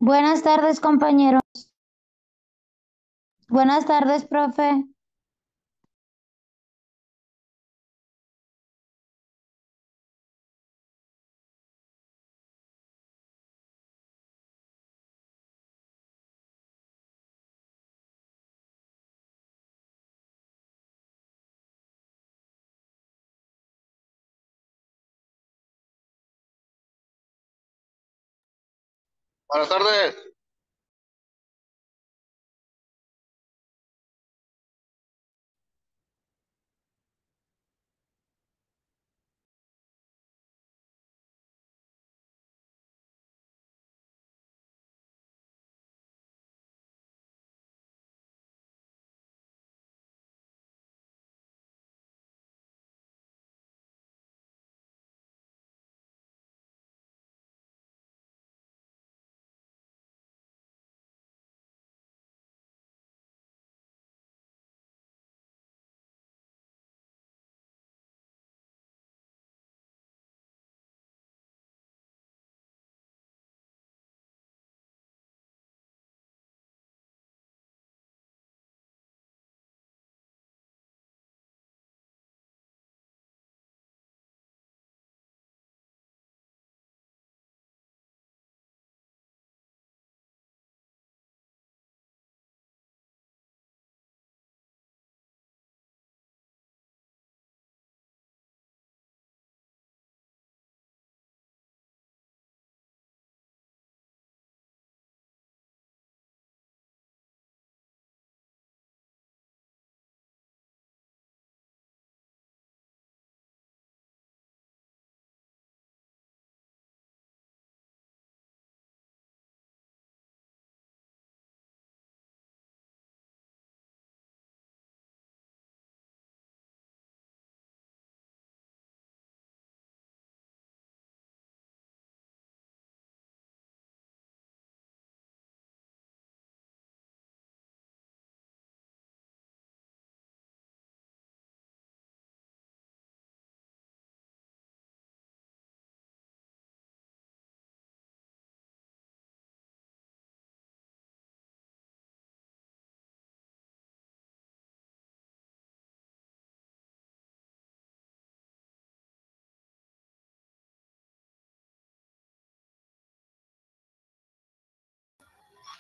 Buenas tardes, compañero. Buenas tardes, profe. Buenas tardes.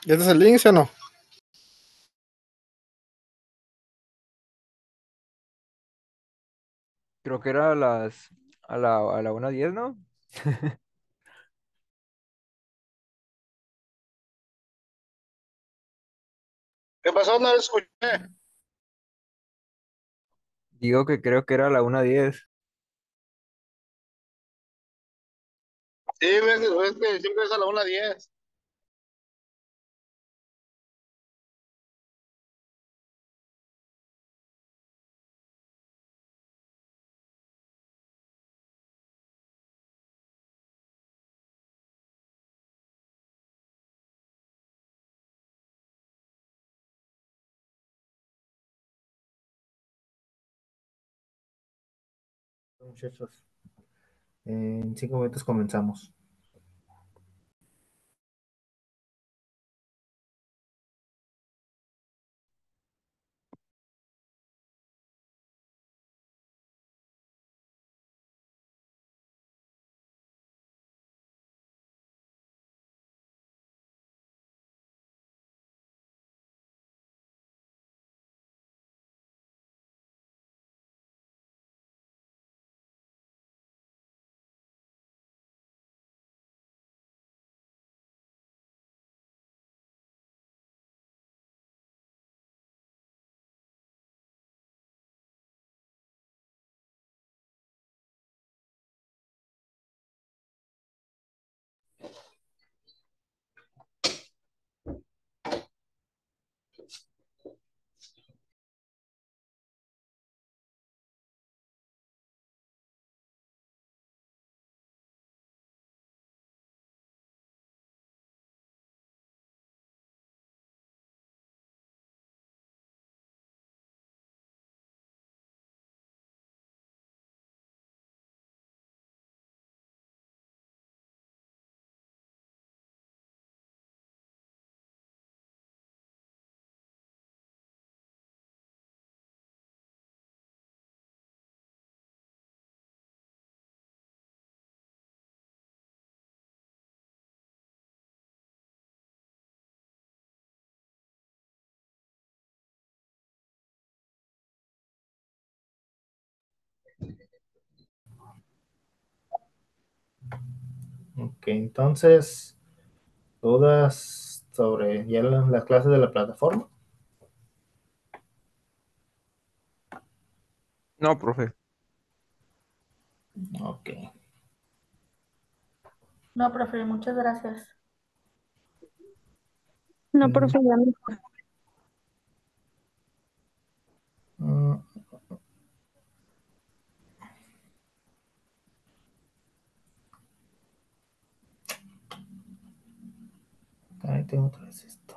¿Ya estás el link, sí o no? Creo que era a la 1:10, ¿no? ¿Qué pasó? No lo escuché. Digo que creo que era a la 1:10. Sí, es que siempre es a la 1:10. Muchachos, en 5 minutos comenzamos. Ok, entonces, dudas sobre ya las clases de la plataforma. No, profe. Ok. No, profe, muchas gracias. No, Mm, profe, ya me- mm, Ahí tengo otra vez esto.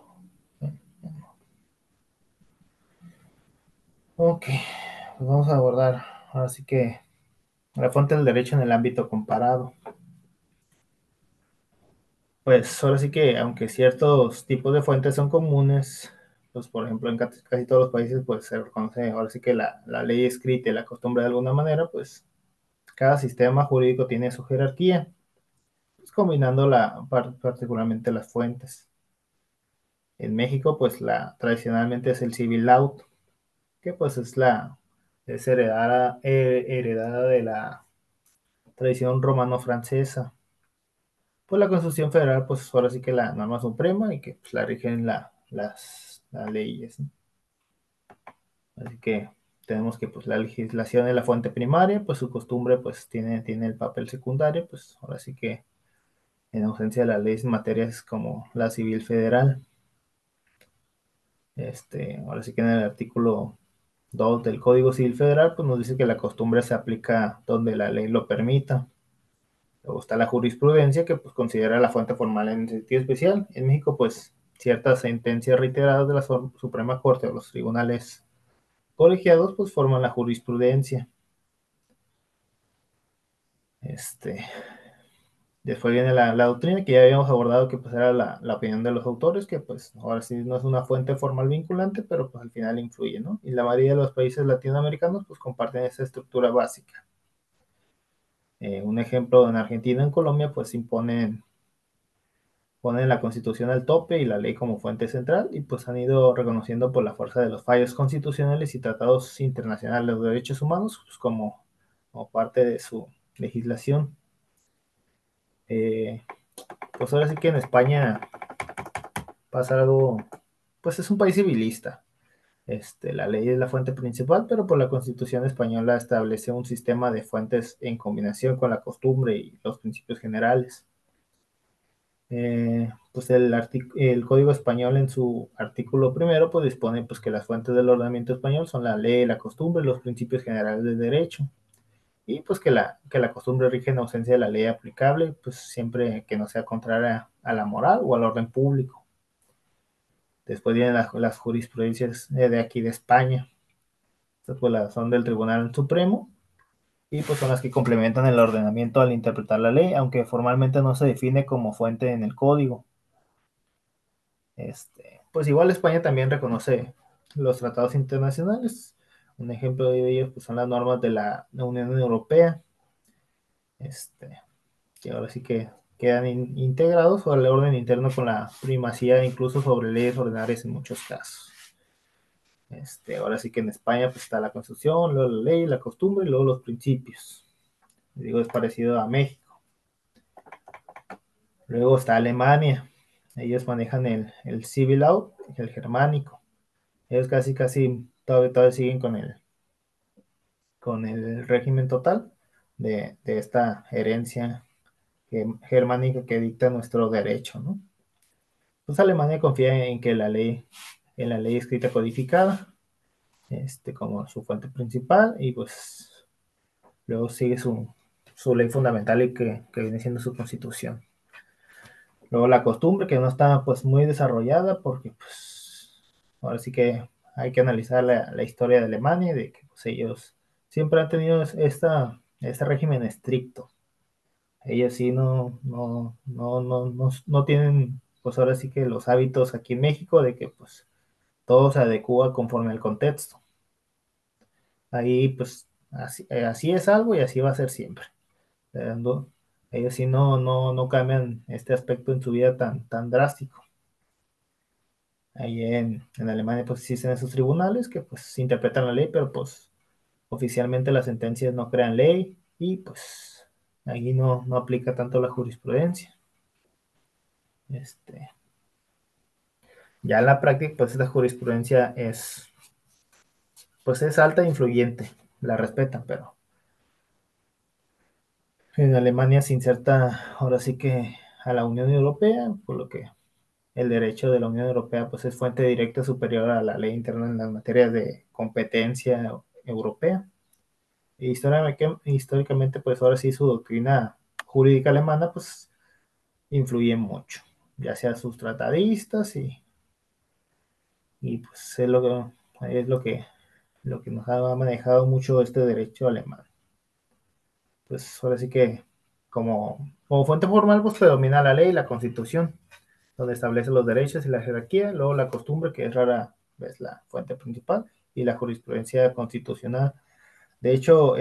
Ok, pues vamos a abordar ahora sí que la fuente del derecho en el ámbito comparado. Pues ahora sí que, aunque ciertos tipos de fuentes son comunes, pues por ejemplo en casi todos los países pues se reconoce ahora sí que la ley escrita y la costumbre de alguna manera, pues cada sistema jurídico tiene su jerarquía, pues, combinando particularmente las fuentes. En México pues tradicionalmente es el civil law, que pues es heredada de la tradición romano-francesa. Pues la Constitución Federal, pues ahora sí que la norma suprema y que pues, la rigen las leyes, ¿no? Así que tenemos que pues la legislación es la fuente primaria, pues su costumbre pues tiene el papel secundario, pues ahora sí que en ausencia de las leyes en materias como la civil federal. Ahora sí que en el artículo 2 del Código Civil Federal, pues nos dice que la costumbre se aplica donde la ley lo permita. Luego está la jurisprudencia, que pues considera la fuente formal en sentido especial. En México, pues ciertas sentencias reiteradas de la Suprema Corte o los tribunales colegiados, pues forman la jurisprudencia. Este, Después viene la doctrina, que ya habíamos abordado, que pues era la opinión de los autores, que pues ahora sí no es una fuente formal vinculante, pero pues al final influye, ¿no? Y la mayoría de los países latinoamericanos pues comparten esa estructura básica. Un ejemplo, en Argentina, en Colombia, pues imponen ponen la Constitución al tope y la ley como fuente central, y pues han ido reconociendo por la fuerza de los fallos constitucionales y tratados internacionales de los derechos humanos pues, como parte de su legislación. Pues ahora sí que en España pasa algo, pues es un país civilista. La ley es la fuente principal, pero por la Constitución española establece un sistema de fuentes en combinación con la costumbre y los principios generales. Pues el Código Español en su artículo primero pues dispone pues, que las fuentes del ordenamiento español son la ley, la costumbre y los principios generales del derecho. Y pues que la costumbre rige en ausencia de la ley aplicable, pues siempre que no sea contraria a la moral o al orden público. Después vienen las jurisprudencias de aquí de España. Estas pues son del Tribunal Supremo y pues son las que complementan el ordenamiento al interpretar la ley, aunque formalmente no se define como fuente en el código. Pues igual España también reconoce los tratados internacionales. Un ejemplo de ellos pues, son las normas de la Unión Europea, que ahora sí que quedan integrados al orden interno con la primacía incluso sobre leyes ordinarias en muchos casos. Ahora sí que en España pues, está la Constitución, luego la ley, la costumbre y luego los principios. Digo, es parecido a México. Luego está Alemania. Ellos manejan el Civil Law, el germánico. Ellos casi todavía siguen con el régimen total de esta herencia germánica que dicta nuestro derecho, ¿no? Pues Alemania confía en que en la ley escrita codificada, como su fuente principal, y pues luego sigue su ley fundamental y que viene siendo su constitución. Luego la costumbre, que no está pues muy desarrollada, porque pues ahora sí que hay que analizar la historia de Alemania, de que pues, ellos siempre han tenido este régimen estricto. Ellos sí no tienen, pues ahora sí que los hábitos aquí en México de que pues todo se adecua conforme al contexto. Ahí pues así es algo y así va a ser siempre. No, ellos sí no cambian este aspecto en su vida tan drástico. Ahí en Alemania pues existen esos tribunales que pues interpretan la ley, pero pues oficialmente las sentencias no crean ley y pues ahí no aplica tanto la jurisprudencia. Ya en la práctica pues esta jurisprudencia pues es alta e influyente, la respetan, pero en Alemania se inserta ahora sí que a la Unión Europea, por lo que el derecho de la Unión Europea pues es fuente directa superior a la ley interna en las materias de competencia europea. E históricamente pues ahora sí su doctrina jurídica alemana pues influye mucho, ya sea sus tratadistas y pues es lo que nos ha manejado mucho este derecho alemán. Pues ahora sí que como fuente formal pues predomina la ley y la constitución, donde establece los derechos y la jerarquía, luego la costumbre, que es rara vez la fuente principal, y la jurisprudencia constitucional. De hecho,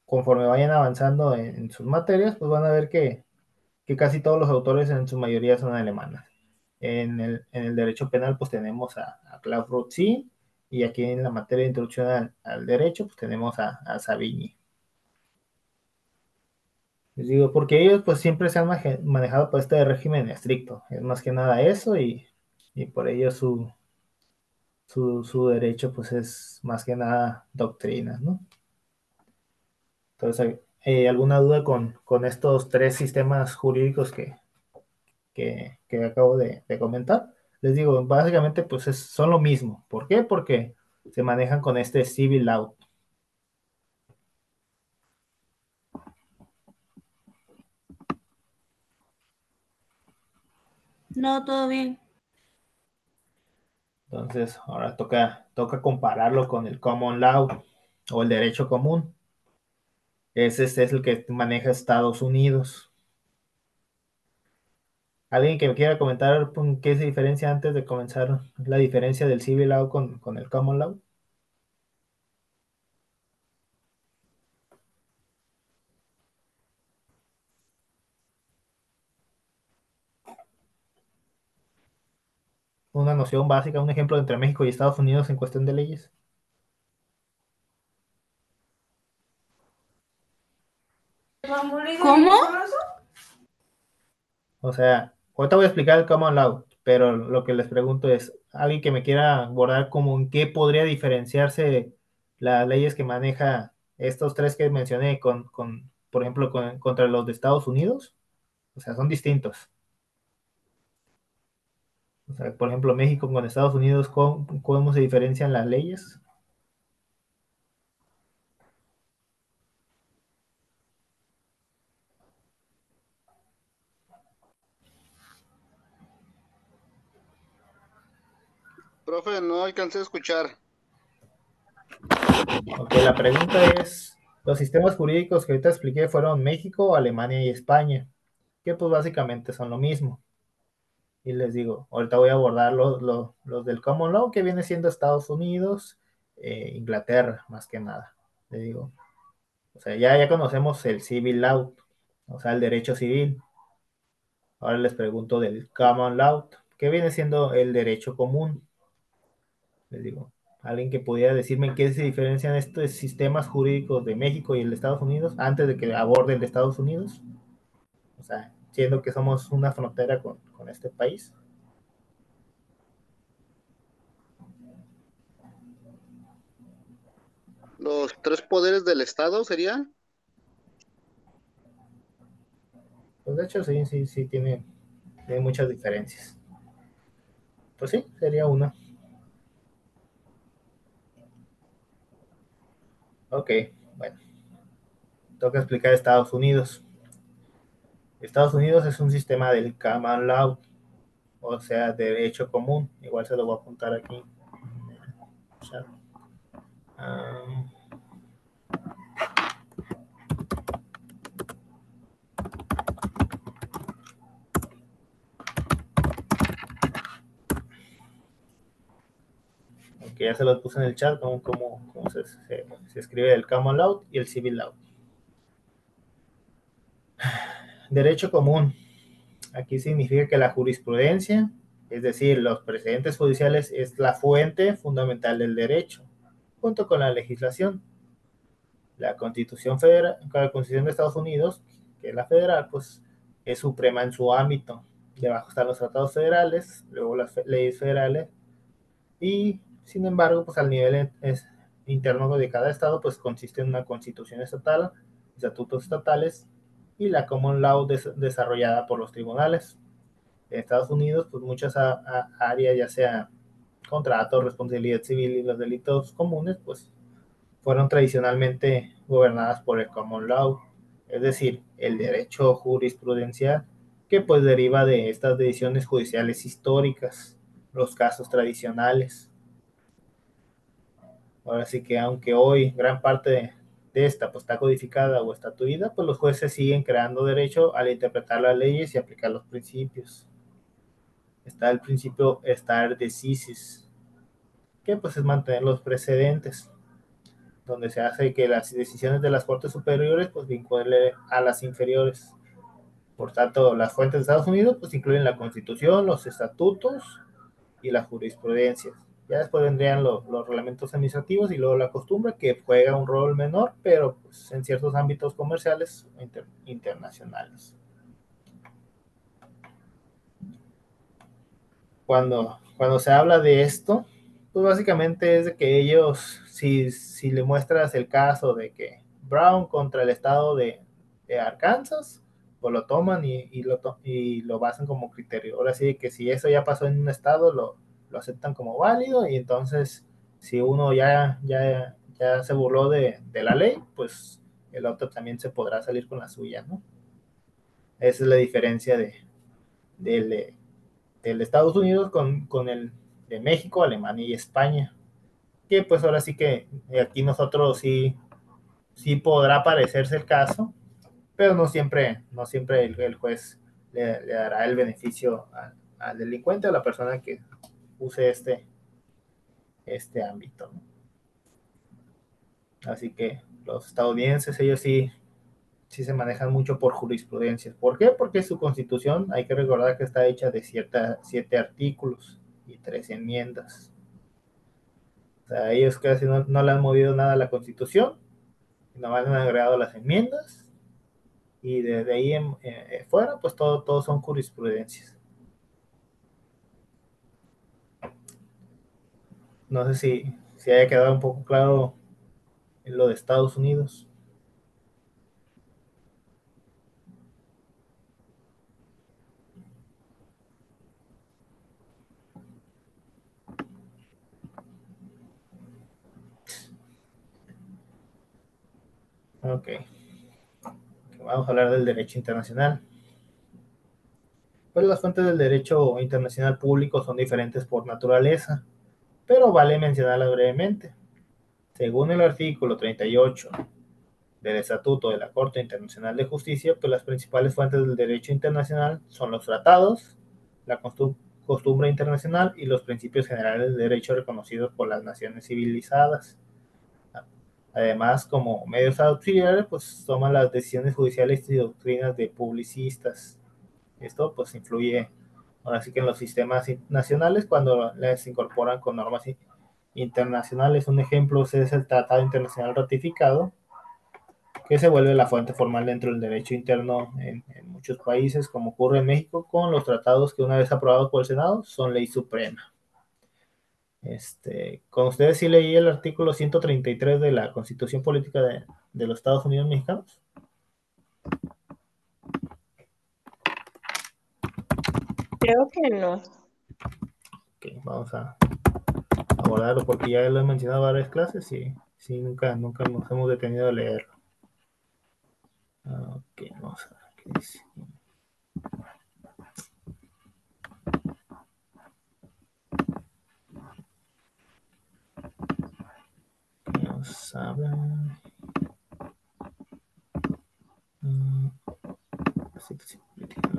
conforme vayan avanzando en sus materias, pues van a ver que casi todos los autores en su mayoría son alemanes. En el derecho penal pues tenemos a Klaus Rothschild, y aquí en la materia de introducción al derecho pues tenemos a Savigny. Les digo, porque ellos pues siempre se han manejado por este régimen estricto, es más que nada eso y por ello su derecho pues es más que nada doctrina, ¿no? Entonces, ¿alguna duda con estos tres sistemas jurídicos que acabo de comentar? Les digo, básicamente pues son lo mismo. ¿Por qué? Porque se manejan con este civil law. No, todo bien. Entonces, ahora toca compararlo con el common law o el derecho común. Ese es el que maneja Estados Unidos. ¿Alguien que me quiera comentar qué se diferencia antes de comenzar la diferencia del civil law con el common law? una noción básica, un ejemplo entre México y Estados Unidos en cuestión de leyes? ¿Cómo? O sea, ahorita voy a explicar el common law, pero lo que les pregunto es, alguien que me quiera abordar como en qué podría diferenciarse las leyes que maneja estos tres que mencioné por ejemplo, contra los de Estados Unidos. O sea, son distintos. O sea, por ejemplo, México con Estados Unidos, ¿cómo se diferencian las leyes? Profe, no alcancé a escuchar. Ok, la pregunta es, los sistemas jurídicos que ahorita expliqué fueron México, Alemania y España, que pues básicamente son lo mismo. Y les digo, ahorita voy a abordar los del common law, que viene siendo Estados Unidos, Inglaterra, más que nada. Les digo, o sea, ya conocemos el civil law, o sea, el derecho civil. Ahora les pregunto del common law, que viene siendo el derecho común. Les digo, alguien que pudiera decirme en qué se diferencian estos sistemas jurídicos de México y el de Estados Unidos antes de que aborde el de Estados Unidos. O sea, siendo que somos una frontera con este país. ¿Los tres poderes del Estado serían? Pues de hecho sí tiene muchas diferencias. Pues sí, sería una. Ok, bueno, toca explicar Estados Unidos. Estados Unidos es un sistema del common law, o sea, derecho común. Igual se lo voy a apuntar aquí. Um, que ya se los puse en el chat, cómo se escribe el common law y el civil law. Derecho común. Aquí significa que la jurisprudencia, es decir, los precedentes judiciales, es la fuente fundamental del derecho, junto con la legislación. La Constitución Federal, la Constitución de Estados Unidos, que es la federal, pues es suprema en su ámbito. Debajo están los tratados federales, luego las leyes federales, y sin embargo, pues al nivel interno de cada estado, pues consiste en una constitución estatal, estatutos estatales y la common law desarrollada por los tribunales. En Estados Unidos, pues muchas áreas, ya sea contratos, responsabilidad civil y los delitos comunes, pues fueron tradicionalmente gobernadas por el common law, es decir, el derecho jurisprudencial que pues deriva de estas decisiones judiciales históricas, los casos tradicionales. Ahora sí que aunque hoy gran parte de esta pues está codificada o estatuida, pues los jueces siguen creando derecho al interpretar las leyes y aplicar los principios. Está el principio stare decisis, que pues es mantener los precedentes, donde se hace que las decisiones de las cortes superiores pues vinculen a las inferiores. Por tanto, las fuentes de Estados Unidos pues incluyen la Constitución, los estatutos y la jurisprudencia. Ya después vendrían los reglamentos administrativos y luego la costumbre, que juega un rol menor, pero pues, en ciertos ámbitos comerciales internacionales. Cuando se habla de esto, pues básicamente es de que ellos, si le muestras el caso de que Brown contra el estado de Arkansas, pues lo toman y lo basan como criterio. Ahora sí que si eso ya pasó en un estado, lo aceptan como válido, y entonces si uno ya se burló de la ley, pues el otro también se podrá salir con la suya, ¿no? Esa es la diferencia del del Estados Unidos con el de México, Alemania y España. Que pues ahora sí que aquí nosotros sí podrá parecerse el caso, pero no siempre el juez le dará el beneficio al delincuente, a la persona que use este ámbito, ¿no? Así que los estadounidenses, ellos sí se manejan mucho por jurisprudencia. ¿Por qué? Porque su constitución, hay que recordar que está hecha de 7 artículos. y 3 enmiendas. O sea, ellos casi no le han movido nada a la Constitución, nomás han agregado las enmiendas, y desde ahí fuera, pues todo son jurisprudencias. No sé si haya quedado un poco claro en lo de Estados Unidos. Ok, vamos a hablar del derecho internacional. Pues las fuentes del derecho internacional público son diferentes por naturaleza, pero vale mencionarlas brevemente. Según el artículo 38 del Estatuto de la Corte Internacional de Justicia, pues las principales fuentes del derecho internacional son los tratados, la costumbre internacional y los principios generales del derecho reconocidos por las naciones civilizadas. Además, como medios auxiliares, pues toman las decisiones judiciales y doctrinas de publicistas. Esto pues influye ahora sí que en los sistemas nacionales cuando les incorporan con normas internacionales. Un ejemplo es el Tratado Internacional Ratificado, que se vuelve la fuente formal dentro del derecho interno en muchos países, como ocurre en México con los tratados que una vez aprobados por el Senado son ley suprema. Con ustedes sí leí el artículo 133 de la Constitución Política de los Estados Unidos Mexicanos. Creo que no. Ok, vamos a abordarlo porque ya lo he mencionado en varias clases y sí, nunca nos hemos detenido a leerlo. Ok, vamos a ver qué dice. Vamos a ver. Situación política.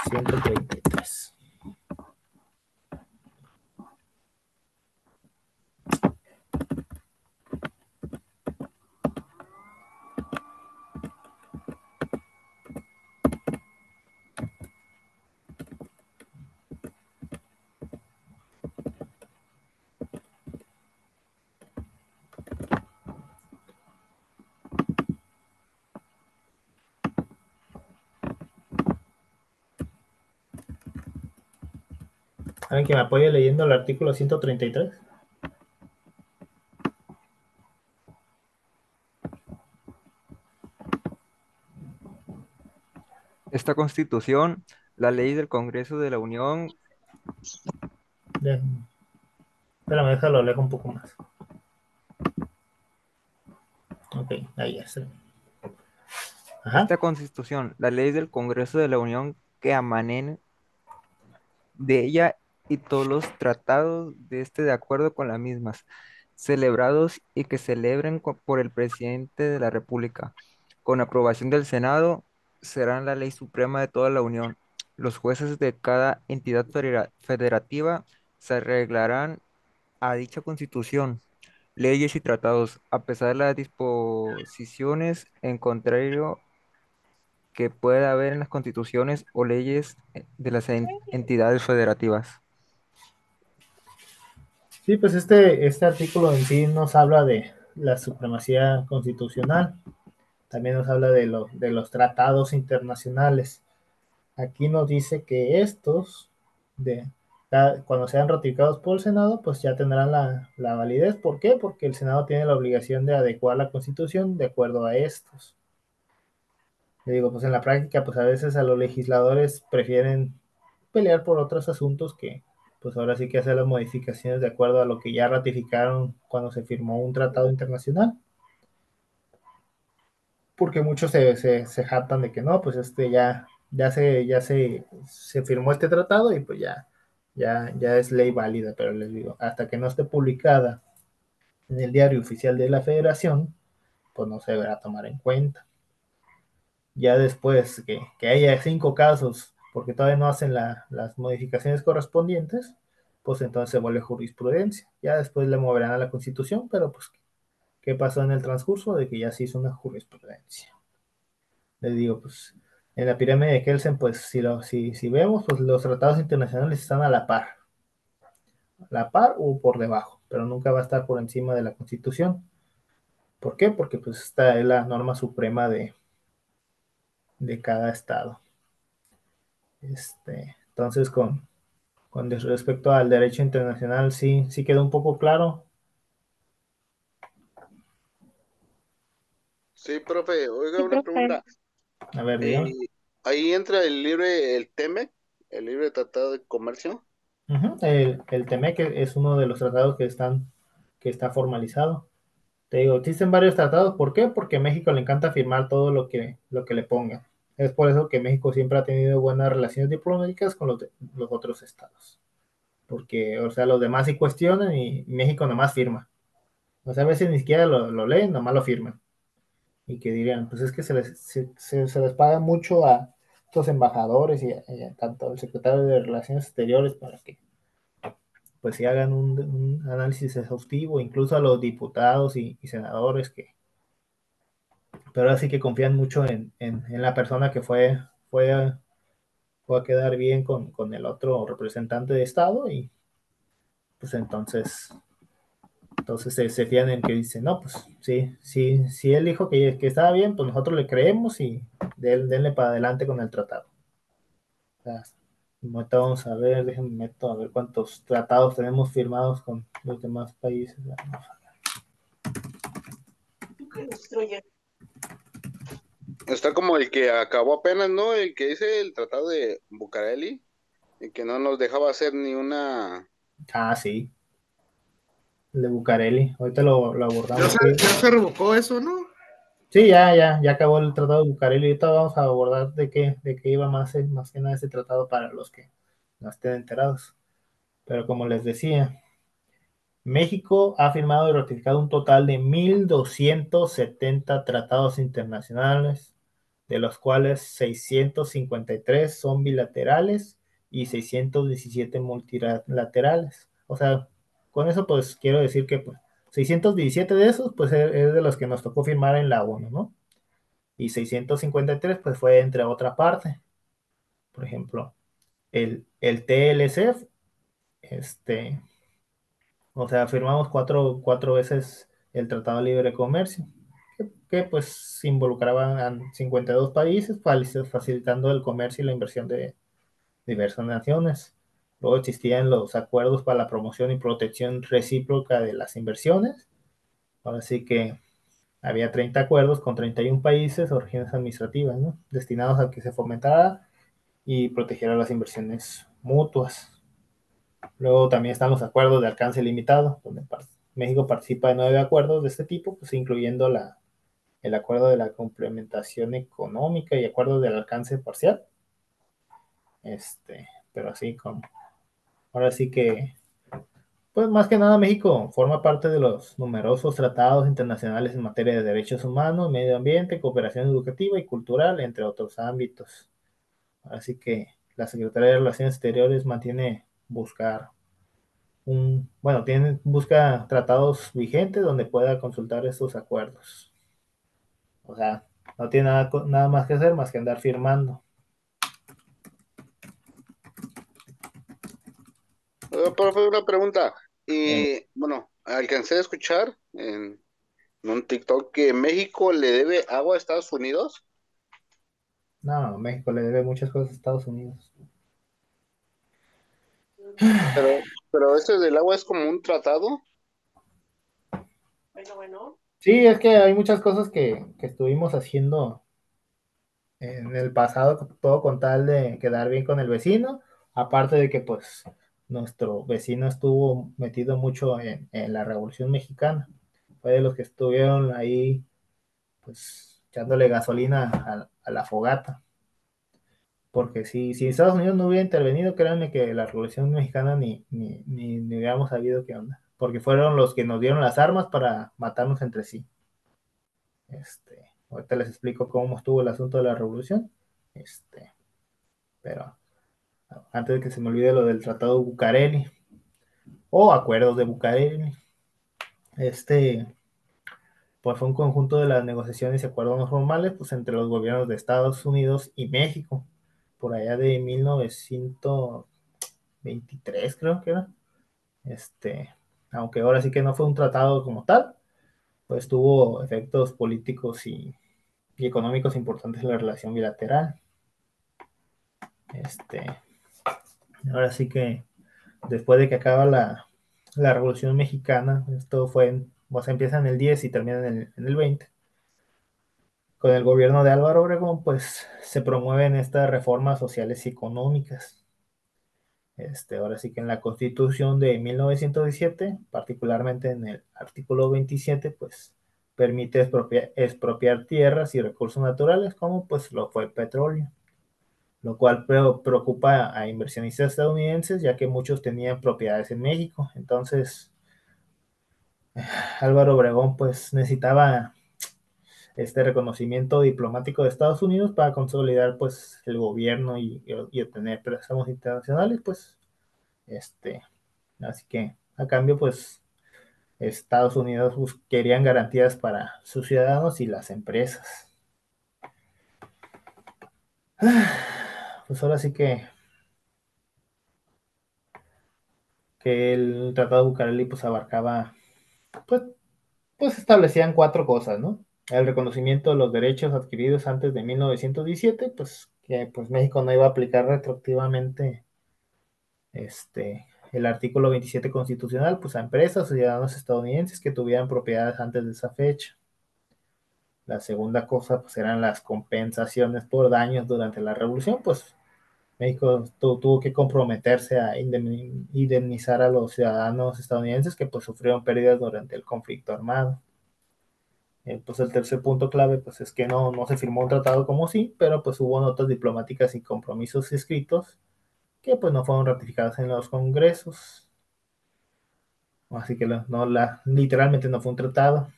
133. ¿Alguien que me apoye leyendo el artículo 133? Esta Constitución, la ley del Congreso de la Unión. Espérame, déjalo leer un poco más. Ok, ahí ya está. Ajá. Esta Constitución, la ley del Congreso de la Unión que emanen de ella y todos los tratados de de acuerdo con las mismas, celebrados y que celebren por el presidente de la República, con aprobación del Senado, serán la ley suprema de toda la Unión. Los jueces de cada entidad federativa se arreglarán a dicha Constitución, leyes y tratados, a pesar de las disposiciones en contrario que pueda haber en las constituciones o leyes de las entidades federativas. Sí, pues este artículo en sí nos habla de la supremacía constitucional. También nos habla de los tratados internacionales. Aquí nos dice que estos, cuando sean ratificados por el Senado, pues ya tendrán la validez. ¿Por qué? Porque el Senado tiene la obligación de adecuar la Constitución de acuerdo a estos. Le digo, pues en la práctica, pues a veces a los legisladores prefieren pelear por otros asuntos que, pues ahora sí que hacer las modificaciones de acuerdo a lo que ya ratificaron cuando se firmó un tratado internacional. Porque muchos se jactan de que no, pues se firmó este tratado y pues ya es ley válida, pero les digo, hasta que no esté publicada en el diario oficial de la Federación, pues no se deberá tomar en cuenta. Ya después que haya 5 casos, porque todavía no hacen las modificaciones correspondientes, pues entonces se vuelve jurisprudencia. Ya después le moverán a la Constitución, pero pues ¿qué pasó en el transcurso? De que ya se hizo una jurisprudencia. Les digo, pues en la pirámide de Kelsen, pues si vemos, pues los tratados internacionales están a la par o por debajo, pero nunca va a estar por encima de la Constitución. ¿Por qué? Porque pues esta es la norma suprema de cada estado. Entonces, con respecto al derecho internacional, sí quedó un poco claro. Sí, profe. Oiga, Sí, una profe. pregunta. A ver, Eh, dígame. Ahí entra el TEMEC, el libre tratado de comercio. Uh-huh. El TEMEC es uno de los tratados que está formalizado. Te digo, existen varios tratados. ¿Por qué? Porque a México le encanta firmar todo lo que le pongan. Es por eso que México siempre ha tenido buenas relaciones diplomáticas con los otros estados. Porque, o sea, los demás sí cuestionan y México nomás firma. O sea, a veces ni siquiera lo leen, nomás lo firman. Y que dirían, pues es que se les paga mucho a estos embajadores y a tanto al secretario de Relaciones Exteriores para que pues si hagan un análisis exhaustivo, incluso a los diputados y senadores pero ahora sí que confían mucho en la persona que fue a quedar bien con el otro representante de Estado y pues entonces se fían en que dice, no, pues sí él dijo que estaba bien, pues nosotros le creemos y denle para adelante con el tratado. O sea, vamos a ver, déjenme meto a ver cuántos tratados tenemos firmados con los demás países. Está como el que acabó apenas, ¿no? El que dice el tratado de Bucareli, el que no nos dejaba hacer ni una... Ah, sí, el de Bucareli. Ahorita lo Ya abordamos. se, Sí, ya se revocó eso, ¿no? sí, ya acabó el tratado de Bucareli. Ahorita vamos a abordar de qué iba más que nada ese tratado para los que no estén enterados. Pero como les decía, México ha firmado y ratificado un total de 1,270 tratados internacionales, de los cuales 653 son bilaterales y 617 multilaterales. O sea, con eso pues quiero decir que pues, 617 de esos pues es de los que nos tocó firmar en la ONU, ¿no? Y 653 pues fue entre otra parte. Por ejemplo, el TLC, este, o sea, firmamos cuatro veces el Tratado de Libre Comercio, que pues involucraban a 52 países, facilitando el comercio y la inversión de diversas naciones. Luego existían los acuerdos para la promoción y protección recíproca de las inversiones. Ahora sí que había 30 acuerdos con 31 países o regiones administrativas, ¿no? Destinados a que se fomentara y protegiera las inversiones mutuas. Luego también están los acuerdos de alcance limitado, donde México participa de 9 acuerdos de este tipo, pues incluyendo el acuerdo de la complementación económica y acuerdos del alcance parcial. Pero así como, ahora sí que, pues más que nada México forma parte de los numerosos tratados internacionales en materia de derechos humanos, medio ambiente, cooperación educativa y cultural, entre otros ámbitos. Así que la Secretaría de Relaciones Exteriores busca tratados vigentes donde pueda consultar estos acuerdos. O sea, no tiene nada más que hacer más que andar firmando. Profe, una pregunta. Eh, Y bueno, alcancé a escuchar en un TikTok que México le debe agua a Estados Unidos, no, México le debe muchas cosas a Estados Unidos. pero este del agua es como un tratado. Sí, es que hay muchas cosas que estuvimos haciendo en el pasado, todo con tal de quedar bien con el vecino, aparte de que pues nuestro vecino estuvo metido mucho en la Revolución Mexicana, fue de los que estuvieron ahí pues echándole gasolina a la fogata, porque si Estados Unidos no hubiera intervenido, créanme que la Revolución Mexicana ni hubiéramos sabido qué onda, porque fueron los que nos dieron las armas para matarnos entre sí. Ahorita les explico cómo estuvo el asunto de la revolución, pero antes de que se me olvide lo del Tratado de Bucareli o acuerdos de Bucareli, este, pues fue un conjunto de las negociaciones y acuerdos formales pues, entre los gobiernos de Estados Unidos y México, por allá de 1923 creo que era. Aunque ahora sí que no fue un tratado como tal, pues tuvo efectos políticos y económicos importantes en la relación bilateral. Ahora sí que después de que acaba la Revolución Mexicana, esto fue, o sea, empieza en el 10 y termina en el 20, con el gobierno de Álvaro Obregón, pues se promueven estas reformas sociales y económicas. Ahora sí que en la Constitución de 1917, particularmente en el artículo 27, pues permite expropiar tierras y recursos naturales, como pues lo fue el petróleo, lo cual preocupa a inversionistas estadounidenses, ya que muchos tenían propiedades en México. Entonces, Álvaro Obregón pues necesitaba este reconocimiento diplomático de Estados Unidos para consolidar pues el gobierno y obtener préstamos internacionales, pues así que a cambio pues Estados Unidos querían garantías para sus ciudadanos y las empresas. Pues ahora sí que el Tratado de Bucareli pues abarcaba, pues, pues establecían cuatro cosas, ¿no? El reconocimiento de los derechos adquiridos antes de 1917, pues que pues México no iba a aplicar retroactivamente el artículo 27 constitucional, pues a empresas o ciudadanos estadounidenses que tuvieran propiedades antes de esa fecha. La segunda cosa, pues eran las compensaciones por daños durante la revolución, pues México tuvo que comprometerse a indemnizar a los ciudadanos estadounidenses que pues sufrieron pérdidas durante el conflicto armado. Pues el tercer punto clave pues es que no se firmó un tratado como sí, pero pues hubo notas diplomáticas y compromisos escritos que pues no fueron ratificados en los congresos. Así que literalmente no fue un tratado.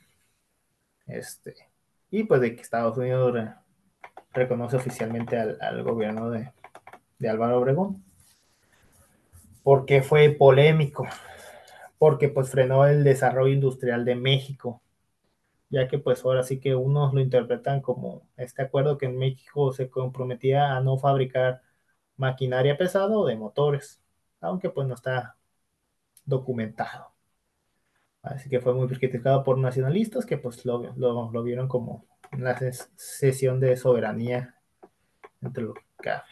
Y pues de que Estados Unidos reconoce oficialmente al gobierno de Álvaro Obregón. Porque fue polémico, porque pues frenó el desarrollo industrial de México, ya que pues ahora sí que unos lo interpretan como este acuerdo que en México se comprometía a no fabricar maquinaria pesada o de motores, aunque pues no está documentado. Así que fue muy criticado por nacionalistas que pues lo vieron como una cesión de soberanía entre lo que cabe.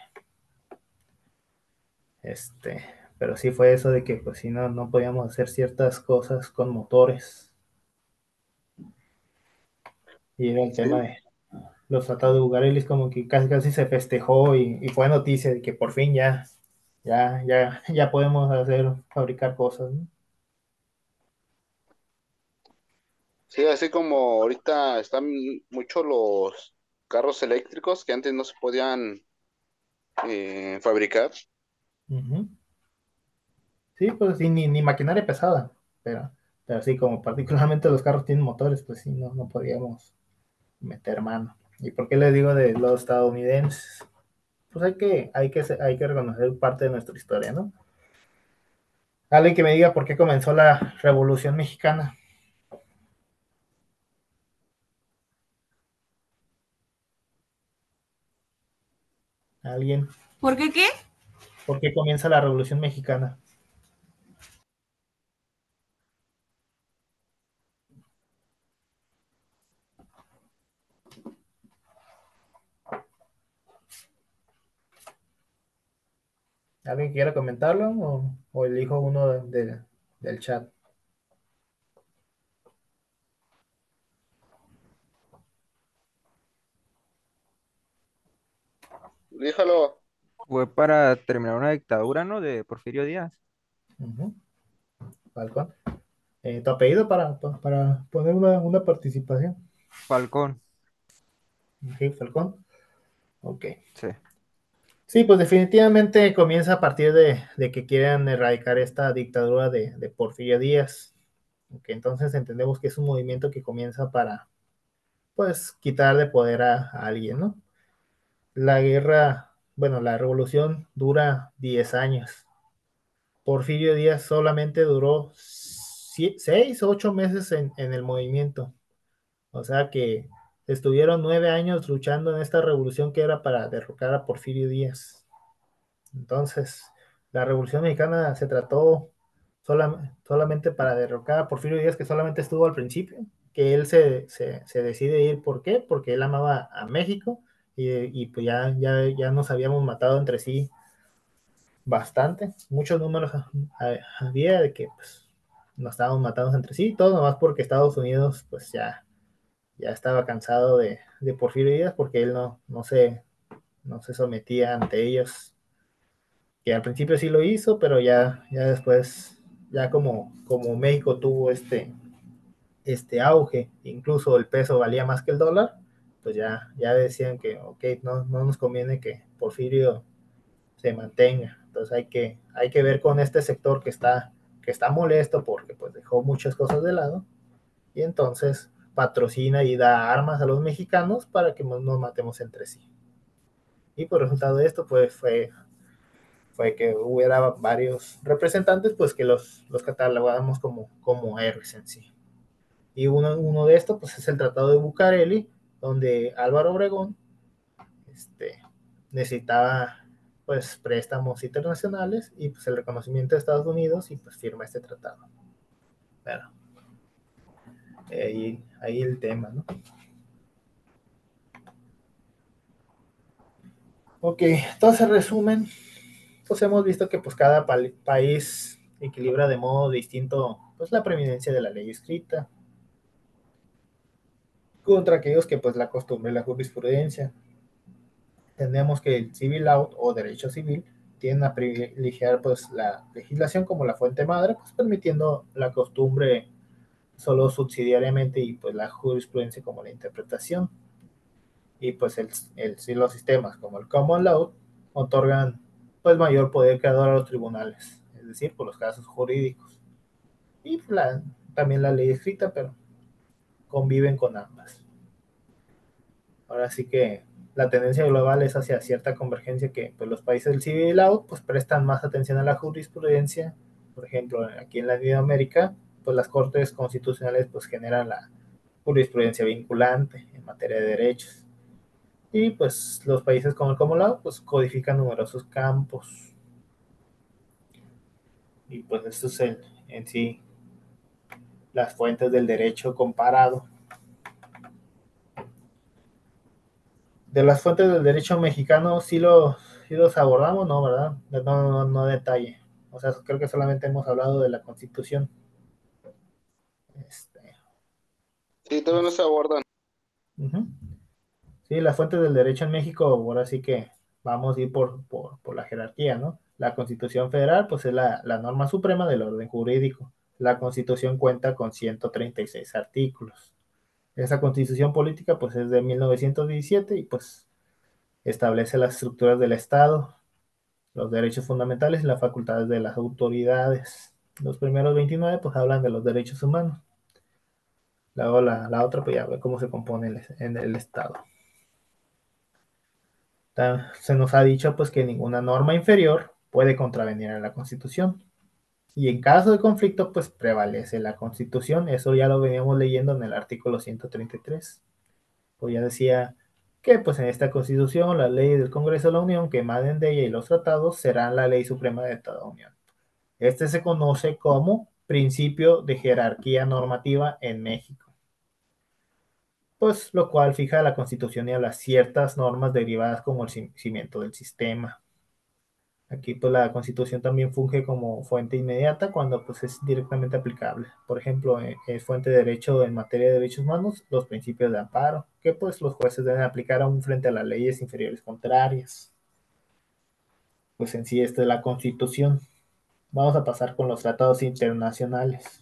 Pero sí fue eso de que pues si no podíamos hacer ciertas cosas con motores. Y era el tema de los tratados de Bucareli, como que casi se festejó y fue noticia de que por fin ya podemos fabricar cosas, ¿no? Sí, así como ahorita están muchos los carros eléctricos que antes no se podían fabricar. Uh-huh. Sí, pues sí, ni maquinaria pesada, pero sí, como particularmente los carros tienen motores, pues sí, no podíamos meter mano. ¿Y por qué les digo de los estadounidenses? Pues hay que reconocer parte de nuestra historia, ¿no? Alguien que me diga por qué comenzó la Revolución Mexicana. ¿Alguien? ¿Por qué qué? ¿Por qué comienza la Revolución Mexicana? ¿Alguien quiere comentarlo o elijo uno del chat? Díjalo. Fue para terminar una dictadura, ¿no? De Porfirio Díaz. Uh-huh. Falcón. ¿Tu apellido para poner una participación? Falcón. Sí, Falcón. Ok. Sí. Sí, pues definitivamente comienza a partir de que quieren erradicar esta dictadura de Porfirio Díaz. Okay, entonces entendemos que es un movimiento que comienza para, pues, quitar de poder a alguien, ¿no? La revolución dura 10 años. Porfirio Díaz solamente duró 6 o 8 meses en el movimiento. O sea que estuvieron 9 años luchando en esta revolución que era para derrocar a Porfirio Díaz. Entonces, la Revolución Mexicana se trató solamente para derrocar a Porfirio Díaz, que solamente estuvo al principio, que él se decide ir. ¿Por qué? Porque él amaba a México y pues ya nos habíamos matado entre sí bastante. Muchos números había de que pues, nos estábamos matando entre sí, todo nomás porque Estados Unidos pues ya estaba cansado de Porfirio Díaz porque él no se sometía ante ellos, que al principio sí lo hizo, pero ya después, ya como México tuvo este auge, incluso el peso valía más que el dólar, pues ya decían que, ok, no nos conviene que Porfirio se mantenga. Entonces hay que ver con este sector que está molesto porque pues dejó muchas cosas de lado y entonces patrocina y da armas a los mexicanos para que nos matemos entre sí. Y por resultado de esto pues fue que hubiera varios representantes pues que los catalogamos como héroes en sí. Y uno de estos pues es el Tratado de Bucareli, donde Álvaro Obregón necesitaba pues préstamos internacionales y pues el reconocimiento de Estados Unidos y pues firma este tratado. Bueno, ahí el tema, ¿no? Ok, entonces resumen, pues hemos visto que pues cada país equilibra de modo distinto pues la preeminencia de la ley escrita contra aquellos que pues la costumbre y la jurisprudencia. Tenemos que el civil law o derecho civil tienden a privilegiar pues la legislación como la fuente madre, pues permitiendo la costumbre solo subsidiariamente y pues la jurisprudencia como la interpretación. Y pues los sistemas como el common law otorgan pues mayor poder creador a los tribunales, es decir, por los casos jurídicos. Y también la ley escrita, pero conviven con ambas. Ahora sí que la tendencia global es hacia cierta convergencia que pues, los países del civil law pues prestan más atención a la jurisprudencia. Por ejemplo, aquí en Latinoamérica, pues las cortes constitucionales pues generan la jurisprudencia vinculante en materia de derechos. Y pues los países como el common law pues codifican numerosos campos. Y pues esto es en sí las fuentes del derecho comparado. De las fuentes del derecho mexicano sí los abordamos, ¿no? ¿Verdad? No detalle. O sea, creo que solamente hemos hablado de la Constitución. Este, Sí, todavía no se abordan. uh-huh. Sí, las fuentes del derecho en México, ahora sí que vamos a ir por la jerarquía, ¿no? La Constitución Federal, pues es la norma suprema del orden jurídico. La Constitución cuenta con 136 artículos. Esa Constitución política, pues es de 1917 y pues establece las estructuras del Estado, los derechos fundamentales y las facultades de las autoridades. Los primeros 29 pues hablan de los derechos humanos. Luego la otra pues ya ve cómo se compone en el Estado. Se nos ha dicho pues que ninguna norma inferior puede contravenir a la Constitución. Y en caso de conflicto pues prevalece la Constitución. Eso ya lo veníamos leyendo en el artículo 133. Pues ya decía que pues en esta Constitución las leyes del Congreso de la Unión que emanen de ella y los tratados serán la ley suprema de toda Unión. Este se conoce como principio de jerarquía normativa en México, pues lo cual fija la Constitución y a las ciertas normas derivadas como el cimiento del sistema. Aquí pues la Constitución también funge como fuente inmediata cuando pues es directamente aplicable. Por ejemplo, es fuente de derecho en materia de derechos humanos, los principios de amparo, que pues los jueces deben aplicar aún frente a las leyes inferiores contrarias. Pues en sí esta es la Constitución. Vamos a pasar con los tratados internacionales.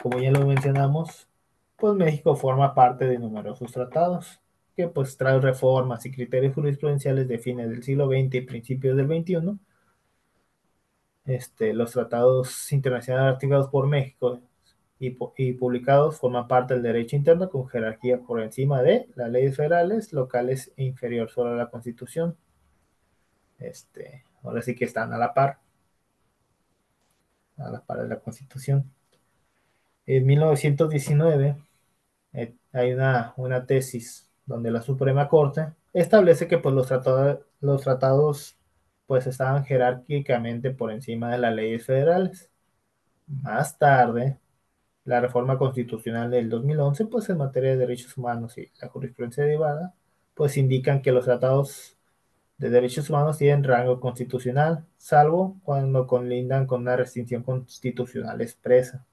Como ya lo mencionamos, pues México forma parte de numerosos tratados que pues trae reformas y criterios jurisprudenciales de fines del siglo XX y principios del XXI. Los tratados internacionales ratificados por México y publicados forman parte del derecho interno con jerarquía por encima de las leyes federales, locales e inferior solo a la Constitución. Ahora sí que están a la par de la Constitución. En 1919 hay una tesis donde la Suprema Corte establece que pues, los tratados pues estaban jerárquicamente por encima de las leyes federales. Más tarde, la reforma constitucional del 2011, pues en materia de derechos humanos y la jurisprudencia derivada, pues indican que los tratados de derechos humanos tienen rango constitucional, salvo cuando colindan con una restricción constitucional expresa.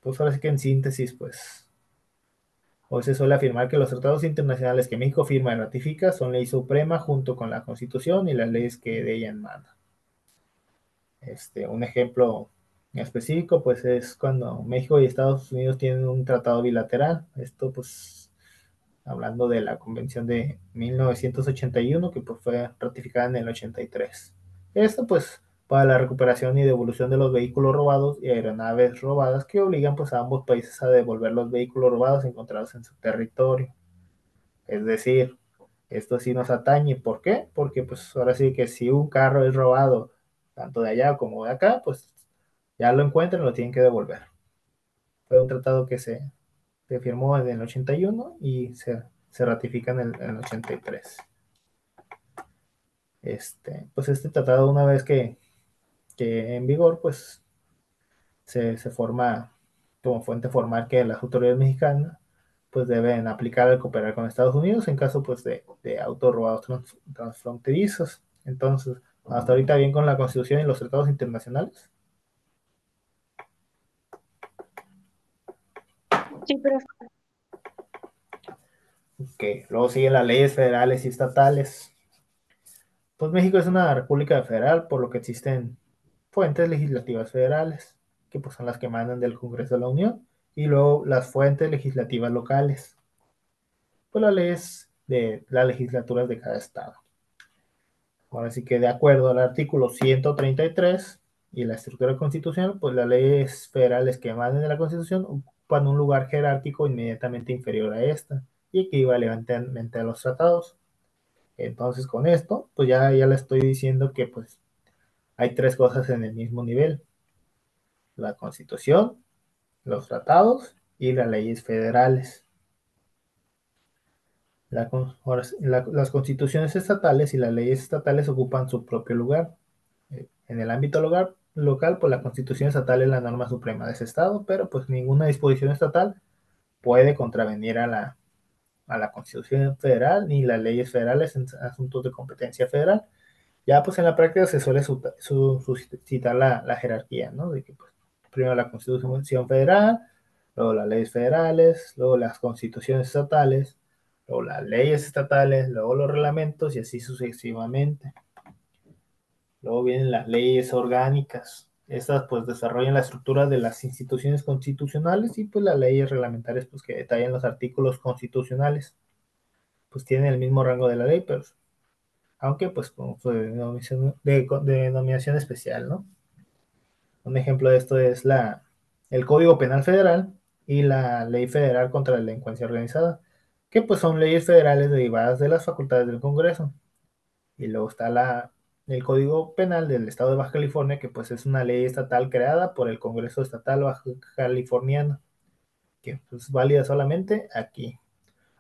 Pues ahora sí que en síntesis, pues hoy se suele afirmar que los tratados internacionales que México firma y ratifica son ley suprema junto con la Constitución y las leyes que de ella emanan. Un ejemplo específico, pues es cuando México y Estados Unidos tienen un tratado bilateral. Esto, pues, hablando de la Convención de 1981, que pues, fue ratificada en el 83. Esto, pues, para la recuperación y devolución de los vehículos robados y aeronaves robadas que obligan pues, a ambos países a devolver los vehículos robados encontrados en su territorio. Es decir, esto sí nos atañe. ¿Por qué? Porque pues ahora sí que si un carro es robado tanto de allá como de acá, pues ya lo encuentran y lo tienen que devolver. Fue un tratado que se firmó en el 81 y se ratifica en el 83. Pues este tratado, una vez que en vigor, pues se forma como fuente formal que las autoridades mexicanas pues deben aplicar al cooperar con Estados Unidos en caso pues de autos robados transfronterizos. Entonces, hasta ahorita bien con la Constitución y los tratados internacionales. Sí, profe. Que luego siguen las leyes federales y estatales. Pues México es una república federal, por lo que existen fuentes legislativas federales, que pues son las que mandan del Congreso de la Unión, y luego las fuentes legislativas locales, pues las leyes de las legislaturas de cada estado. Ahora sí que de acuerdo al artículo 133 y la estructura constitucional, pues las leyes federales que emanen de la Constitución ocupan un lugar jerárquico inmediatamente inferior a esta y equivalentemente a los tratados. Entonces con esto, pues ya le estoy diciendo que pues hay tres cosas en el mismo nivel: la Constitución, los tratados y las leyes federales. Las constituciones estatales y las leyes estatales ocupan su propio lugar. En el ámbito local, pues la constitución estatal es la norma suprema de ese estado, pero pues ninguna disposición estatal puede contravenir a la constitución federal ni las leyes federales en asuntos de competencia federal. Ya pues en la práctica se suele suscitar la jerarquía, ¿no? De que pues primero la constitución federal, luego las leyes federales, luego las constituciones estatales, luego las leyes estatales, luego los reglamentos y así sucesivamente. Luego vienen las leyes orgánicas. Estas pues desarrollan la estructura de las instituciones constitucionales y pues las leyes reglamentarias pues que detallan los artículos constitucionales. Pues tienen el mismo rango de la ley, pero aunque pues con su denominación especial, ¿no? Un ejemplo de esto es el Código Penal Federal y la Ley Federal contra la Delincuencia Organizada, que pues son leyes federales derivadas de las facultades del Congreso. Y luego está el Código Penal del Estado de Baja California, que pues es una ley estatal creada por el Congreso Estatal Baja Californiano, que pues, es válida solamente aquí.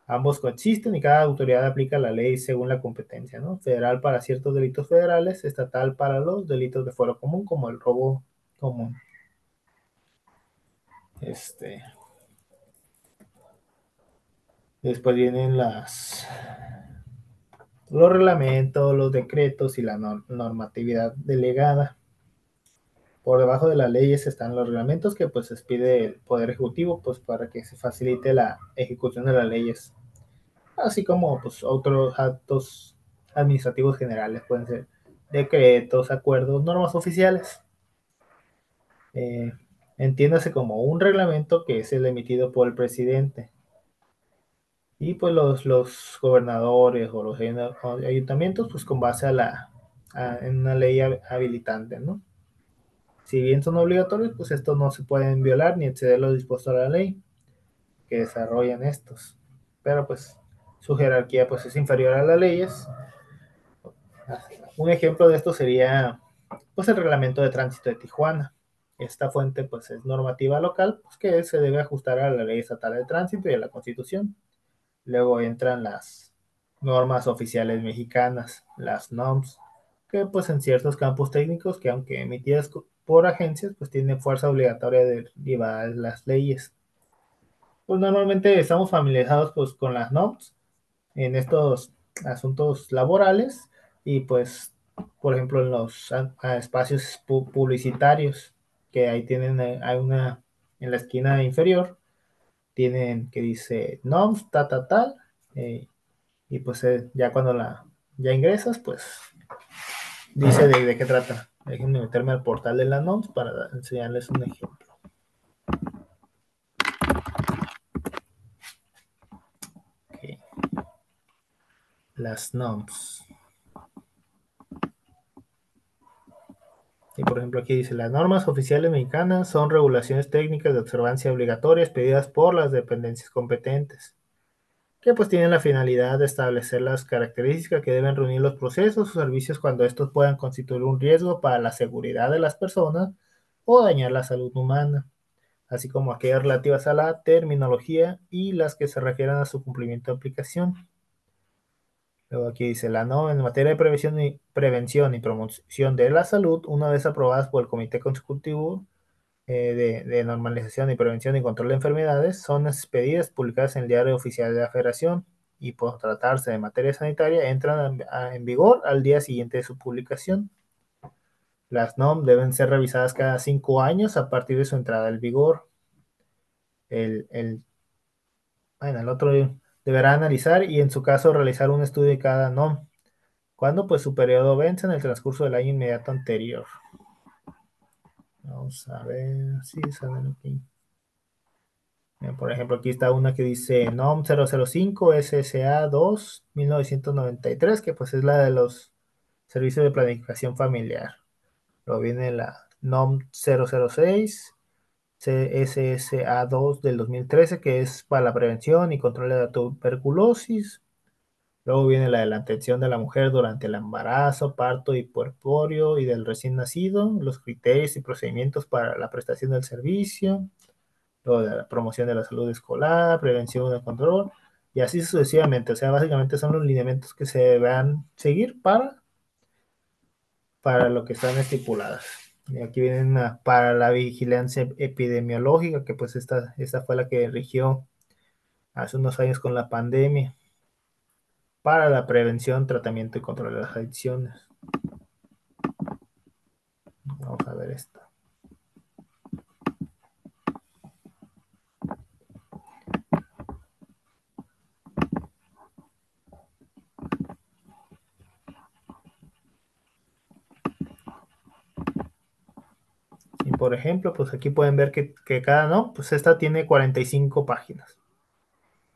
Ambos coexisten y cada autoridad aplica la ley según la competencia, ¿no? Federal para ciertos delitos federales, estatal para los delitos de fuero común, como el robo común. Después vienen los reglamentos, los decretos y la normatividad delegada. Por debajo de las leyes están los reglamentos que pues expide el Poder Ejecutivo pues para que se facilite la ejecución de las leyes, así como pues otros actos administrativos generales, pueden ser decretos, acuerdos, normas oficiales. Entiéndase como un reglamento que es el emitido por el presidente. Y pues los gobernadores o los ayuntamientos, pues con base en una ley habilitante, ¿no? Si bien son obligatorios, pues estos no se pueden violar ni exceder lo dispuesto a la ley que desarrollan estos. Pero pues su jerarquía pues es inferior a las leyes. Un ejemplo de esto sería pues el reglamento de tránsito de Tijuana, esta fuente pues es normativa local, pues que se debe ajustar a la ley estatal de tránsito y a la Constitución. Luego entran las normas oficiales mexicanas, las NOMS, que pues en ciertos campos técnicos que aunque emitidas por agencias, pues tienen fuerza obligatoria de derivar las leyes. Pues normalmente estamos familiarizados pues con las NOMS en estos asuntos laborales y pues, por ejemplo, en los espacios publicitarios, que ahí tienen, hay una en la esquina inferior, tienen que dice NOMS, tal, y pues ya cuando ya ingresas, pues dice de qué trata. Déjenme meterme al portal de la NOMS para enseñarles un ejemplo. Okay. Las NOMS. Y por ejemplo aquí dice, las normas oficiales mexicanas son regulaciones técnicas de observancia obligatorias pedidas por las dependencias competentes, que pues tienen la finalidad de establecer las características que deben reunir los procesos o servicios cuando estos puedan constituir un riesgo para la seguridad de las personas o dañar la salud humana, así como aquellas relativas a la terminología y las que se refieran a su cumplimiento de aplicación. Luego aquí dice, la norma en materia de prevención y promoción de la salud, una vez aprobadas por el Comité Consultivo de Normalización y Prevención y Control de Enfermedades, son expedidas, publicadas en el Diario Oficial de la Federación y por tratarse de materia sanitaria, entran en vigor al día siguiente de su publicación. Las NOM deben ser revisadas cada 5 años a partir de su entrada en vigor. El otro deberá analizar y en su caso realizar un estudio de cada NOM, cuando pues su periodo vence en el transcurso del año inmediato anterior. Vamos a ver si salen aquí. Por ejemplo, aquí está una que dice NOM 005 SSA 2 1993, que pues es la de los servicios de planificación familiar. Luego viene la NOM 006 CSSA 2 del 2013, que es para la prevención y control de la tuberculosis. Luego viene la de la atención de la mujer durante el embarazo, parto y puerperio y del recién nacido, los criterios y procedimientos para la prestación del servicio, luego de la promoción de la salud escolar, prevención y control, y así sucesivamente. O sea, básicamente son los lineamientos que se deben seguir para lo que están estipuladas. Y aquí vienen para la vigilancia epidemiológica, que pues esta fue la que rigió hace unos años con la pandemia, para la prevención, tratamiento y control de las adicciones. Vamos a ver esto. Y por ejemplo, pues aquí pueden ver que cada no, pues esta tiene 45 páginas.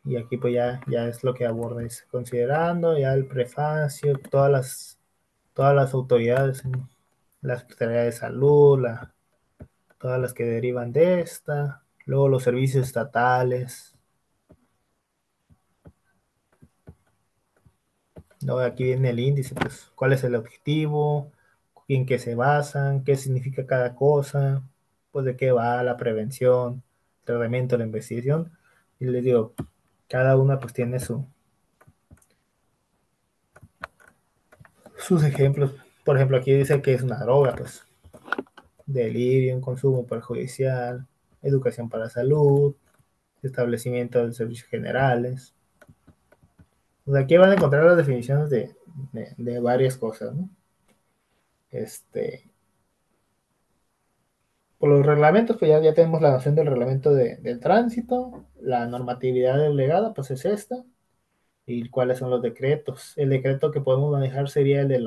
Y aquí pues ya es lo que aborda, considerando ya el prefacio, todas las autoridades, la Secretaría de Salud, todas las que derivan de esta, luego los servicios estatales. Luego aquí viene el índice, pues cuál es el objetivo, en qué se basan, qué significa cada cosa, pues de qué va la prevención, tratamiento, la investigación. Y les digo, cada una pues tiene sus ejemplos. Por ejemplo, aquí dice que es una droga, pues delirio, un consumo perjudicial, educación para la salud, establecimiento de servicios generales. Pues aquí van a encontrar las definiciones de varias cosas, ¿no? Por los reglamentos, pues ya tenemos la noción del reglamento del tránsito, la normatividad delegada, pues es esta, y cuáles son los decretos. El decreto que podemos manejar sería el de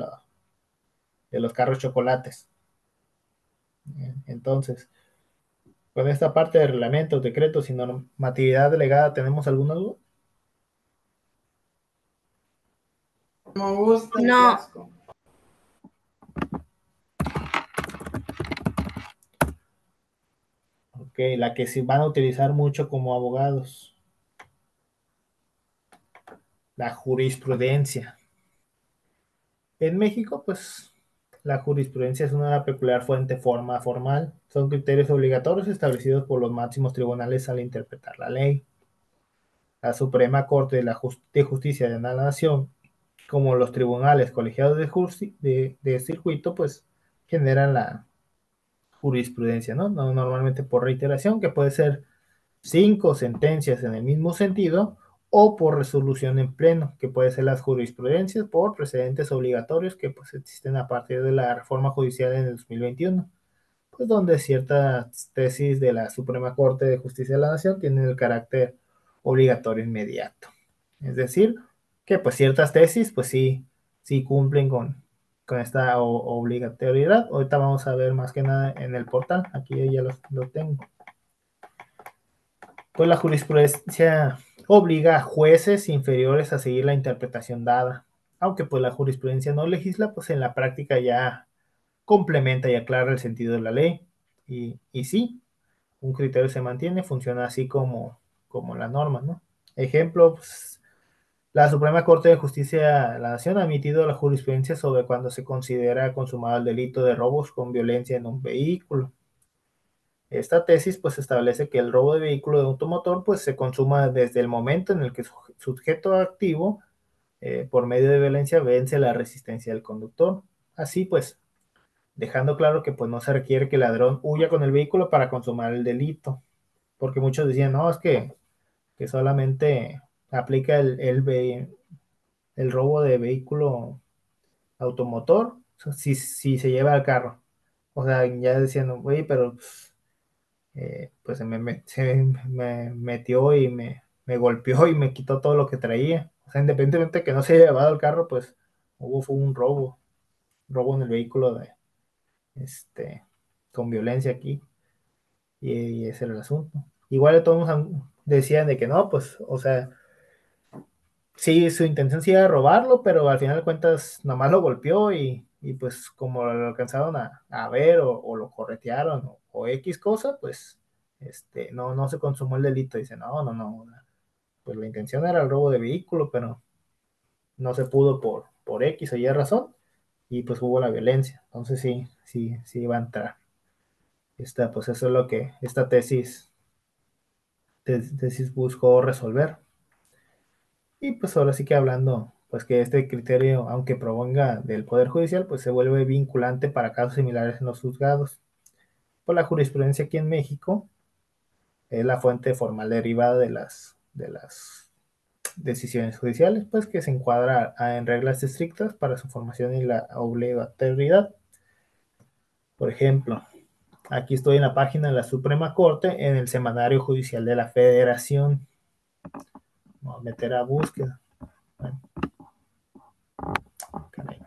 los carros chocolates. Entonces, con esta parte de reglamentos, decretos y normatividad delegada, ¿tenemos alguna duda? No, Ok, la que sí van a utilizar mucho como abogados. La jurisprudencia. En México, pues, la jurisprudencia es una peculiar fuente formal. Son criterios obligatorios establecidos por los máximos tribunales al interpretar la ley. La Suprema Corte de Justicia de la Nación, como los tribunales colegiados de circuito, pues generan la jurisprudencia, ¿no? Normalmente por reiteración, que puede ser 5 sentencias en el mismo sentido, o por resolución en pleno, que puede ser las jurisprudencias por precedentes obligatorios que pues existen a partir de la reforma judicial en el 2021, pues donde ciertas tesis de la Suprema Corte de Justicia de la Nación tienen el carácter obligatorio inmediato. Es decir, que pues ciertas tesis pues sí cumplen con esta obligatoriedad. Ahorita vamos a ver más que nada en el portal, aquí ya lo tengo. Pues la jurisprudencia obliga a jueces inferiores a seguir la interpretación dada, aunque pues la jurisprudencia no legisla, pues en la práctica ya complementa y aclara el sentido de la ley. Y sí, un criterio se mantiene, funciona así como la norma, ¿no? Ejemplo, pues, la Suprema Corte de Justicia de la Nación ha emitido la jurisprudencia sobre cuando se considera consumado el delito de robos con violencia en un vehículo. Esta tesis pues establece que el robo de vehículo de automotor pues se consuma desde el momento en el que su sujeto activo por medio de violencia vence la resistencia del conductor. Así pues, dejando claro que pues no se requiere que el ladrón huya con el vehículo para consumar el delito, porque muchos decían, no, es que solamente aplica el robo de vehículo automotor si se lleva al carro. O sea, ya decían, oye, pero pues se me metió y me golpeó y me quitó todo lo que traía. O sea, independientemente de que no se haya llevado el carro, pues fue un robo en el vehículo con violencia aquí. Y ese era el asunto. Igual todos decían de que no, pues, o sea, sí, su intención sí era robarlo, pero al final de cuentas nomás lo golpeó y pues como lo alcanzaron a ver o lo corretearon o X cosa, pues no se consumó el delito. Dice, no, pues la intención era el robo de vehículo, pero no se pudo por X o Y razón y pues hubo la violencia. Entonces sí va a entrar. Pues eso es lo que esta tesis buscó resolver. Y pues ahora sí que hablando, pues que este criterio, aunque provenga del Poder Judicial, pues se vuelve vinculante para casos similares en los juzgados. Por la jurisprudencia aquí en México es la fuente formal derivada de las decisiones judiciales, pues que se encuadra en reglas estrictas para su formación y la obligatoriedad. Por ejemplo, aquí estoy en la página de la Suprema Corte, en el Semanario Judicial de la Federación. Vamos a meter a búsqueda. Bueno, caray.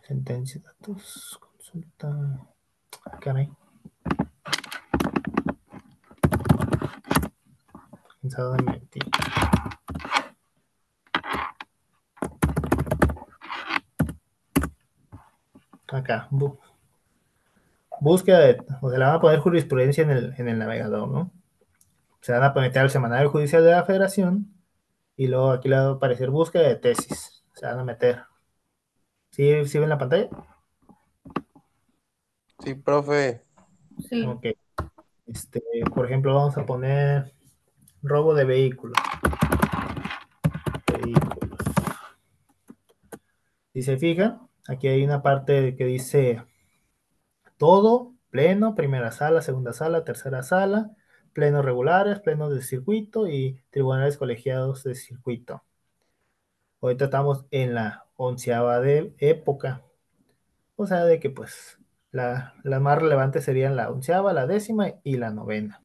Sentencia, datos, consulta. Caray. Pensado de mentir. Acá, búsqueda o sea, le van a poner jurisprudencia en el navegador, ¿no? Se van a meter al Semanario Judicial de la Federación y luego aquí le va a aparecer búsqueda de tesis. Se van a meter. ¿Sí ven la pantalla? Sí, profe. Sí. Ok. Por ejemplo, vamos a poner robo de vehículos. Si se fijan, aquí hay una parte que dice todo, pleno, primera sala, segunda sala, tercera sala, plenos regulares, plenos de circuito y tribunales colegiados de circuito. Ahorita estamos en la 11ª de época. O sea, de que pues las más relevantes serían la 11ª, la 10ª y la 9ª.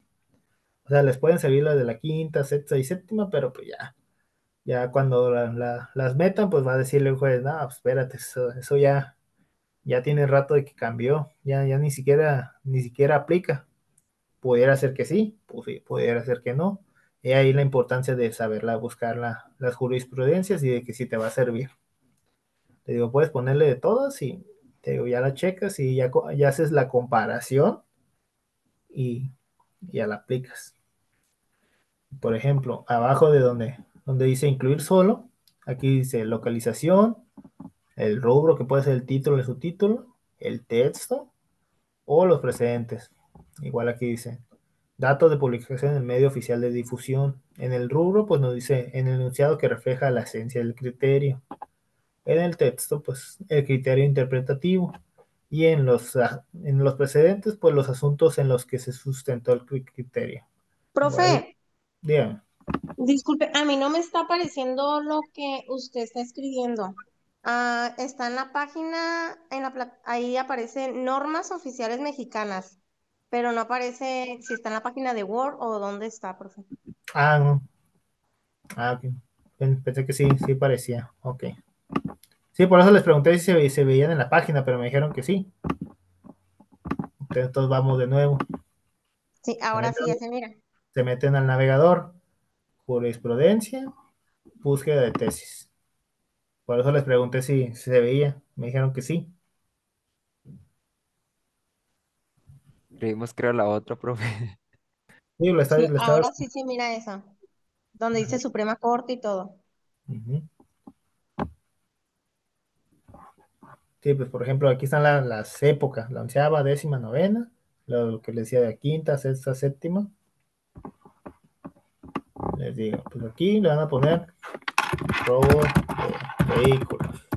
O sea, les pueden servir las de la 5ª, 6ª y 7ª, pero pues ya cuando las metan, pues va a decirle el juez, no, pues espérate, eso ya tiene rato de que cambió, ya ni siquiera aplica. Pudiera ser que sí, pudiera ser que no. Y ahí la importancia de saberla, buscar las jurisprudencias y de que sí te va a servir. Te digo, puedes ponerle de todas y Te digo, ya la checas y ya haces la comparación y ya la aplicas. Por ejemplo, abajo de donde dice incluir solo, aquí dice localización, el rubro que puede ser el título, el subtítulo, el texto o los precedentes. Igual aquí dice datos de publicación en el medio oficial de difusión. En el rubro, pues nos dice en el enunciado que refleja la esencia del criterio. En el texto, pues el criterio interpretativo. Y en los precedentes, pues los asuntos en los que se sustentó el criterio. Igual, Profe, dígame. disculpe, a mí no me está apareciendo lo que usted está escribiendo. Está en la página, ahí aparece normas oficiales mexicanas, pero no aparece si está en la página de Word o dónde está, profe. Ah, no. Ah, ok. Pensé que sí parecía. Ok. Sí, por eso les pregunté si se veían en la página, pero me dijeron que sí. Entonces vamos de nuevo. Sí, Se ahora sí meten, ya se mira. se meten al navegador, jurisprudencia, búsqueda de tesis. Por eso les pregunté si se veía. Me dijeron que sí. Creímos que era la otra, profe. Sí, Sí, le estaba. ahora sí se mira esa, donde dice Suprema Corte y todo. Ujú. Sí, pues por ejemplo, aquí están las épocas, la onceava, décima, novena, lo que les decía de quinta, sexta, séptima. Les digo, pues aquí le van a poner robo de vehículos.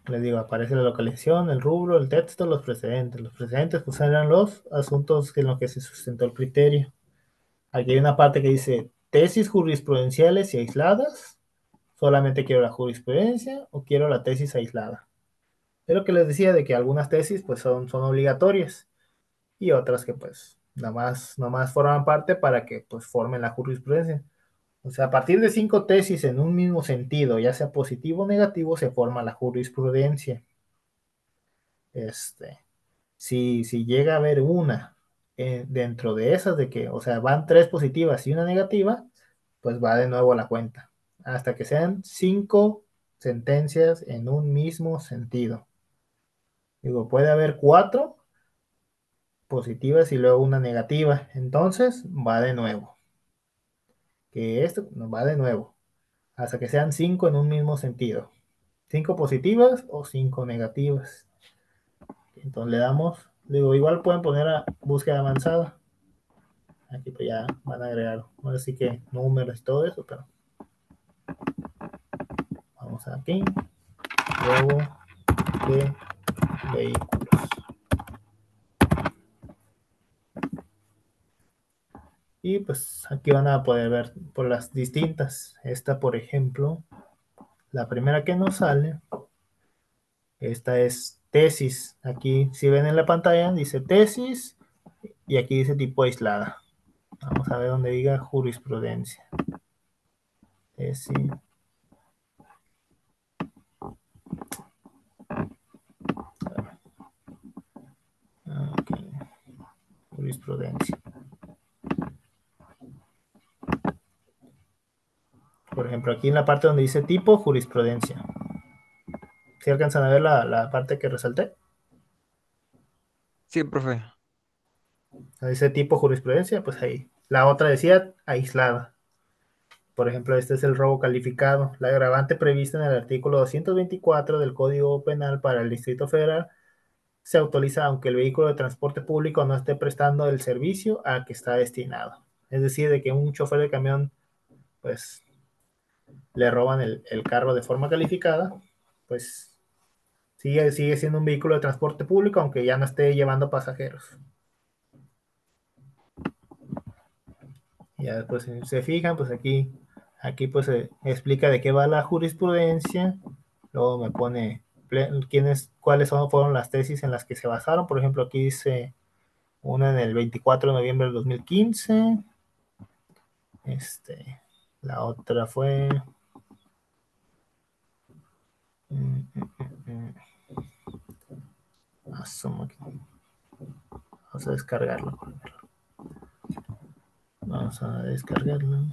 Les digo, aparece la localización, el rubro, el texto, los precedentes. Los precedentes pues eran los asuntos en los que se sustentó el criterio. Aquí hay una parte que dice tesis jurisprudenciales y aisladas. Solamente quiero la jurisprudencia o quiero la tesis aislada. Es lo que les decía de que algunas tesis pues son obligatorias y otras que pues nomás forman parte para que pues formen la jurisprudencia. O sea, a partir de 5 tesis en un mismo sentido, ya sea positivo o negativo, se forma la jurisprudencia. Este, si llega a haber una dentro de esas, de que, o sea, van 3 positivas y una negativa, pues va de nuevo a la cuenta, hasta que sean 5 sentencias en un mismo sentido. Digo, puede haber 4 positivas y luego una negativa, entonces va de nuevo. Que esto nos va de nuevo, hasta que sean 5 en un mismo sentido. 5 positivas o 5 negativas. Entonces le damos, digo, igual pueden poner a búsqueda avanzada. Aquí pues ya van a agregar, ahora sí que números y todo eso, pero vamos aquí, robo de vehículos. Y pues aquí van a poder ver por las distintas. Esta, por ejemplo, la primera que nos sale, esta es tesis. Aquí, si ven en la pantalla, dice tesis y aquí dice tipo aislada. Vamos a ver donde diga jurisprudencia. Tesis. Okay. Jurisprudencia. Por ejemplo, aquí en la parte donde dice tipo, jurisprudencia. ¿Sí alcanzan a ver la parte que resalté? Sí, profe. Dice tipo jurisprudencia, pues ahí. La otra decía aislada. Por ejemplo, este es el robo calificado. La agravante prevista en el artículo 224 del Código Penal para el Distrito Federal se autoriza aunque el vehículo de transporte público no esté prestando el servicio a que está destinado. Es decir, de que un chofer de camión, pues, le roban el carro de forma calificada, pues sigue siendo un vehículo de transporte público, aunque ya no esté llevando pasajeros. Ya después se fijan, pues aquí pues se explica de qué va la jurisprudencia, luego me pone cuáles fueron las tesis en las que se basaron. Por ejemplo, aquí dice una en el 24 de noviembre del 2015. La otra fue asumo que vamos a descargarlo. Vamos a descargarlo.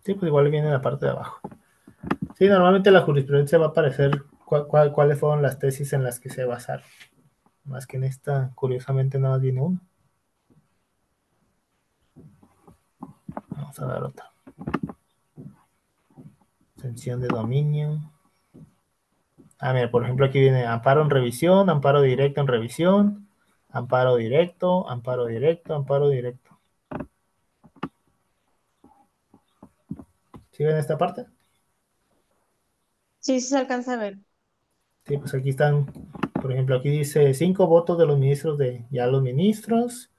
Sí, pues igual viene en la parte de abajo. Sí, normalmente la jurisprudencia va a aparecer cuáles fueron las tesis en las que se basaron. Más que en esta, curiosamente, nada más viene uno. Vamos a dar otra. Extensión de dominio. Mira, por ejemplo, aquí viene amparo en revisión, amparo directo en revisión, amparo directo, amparo directo, amparo directo. ¿Sí ven esta parte? Sí, sí se alcanza a ver. Sí, pues aquí están, por ejemplo, aquí dice 5 votos de los ministros de ya los ministros,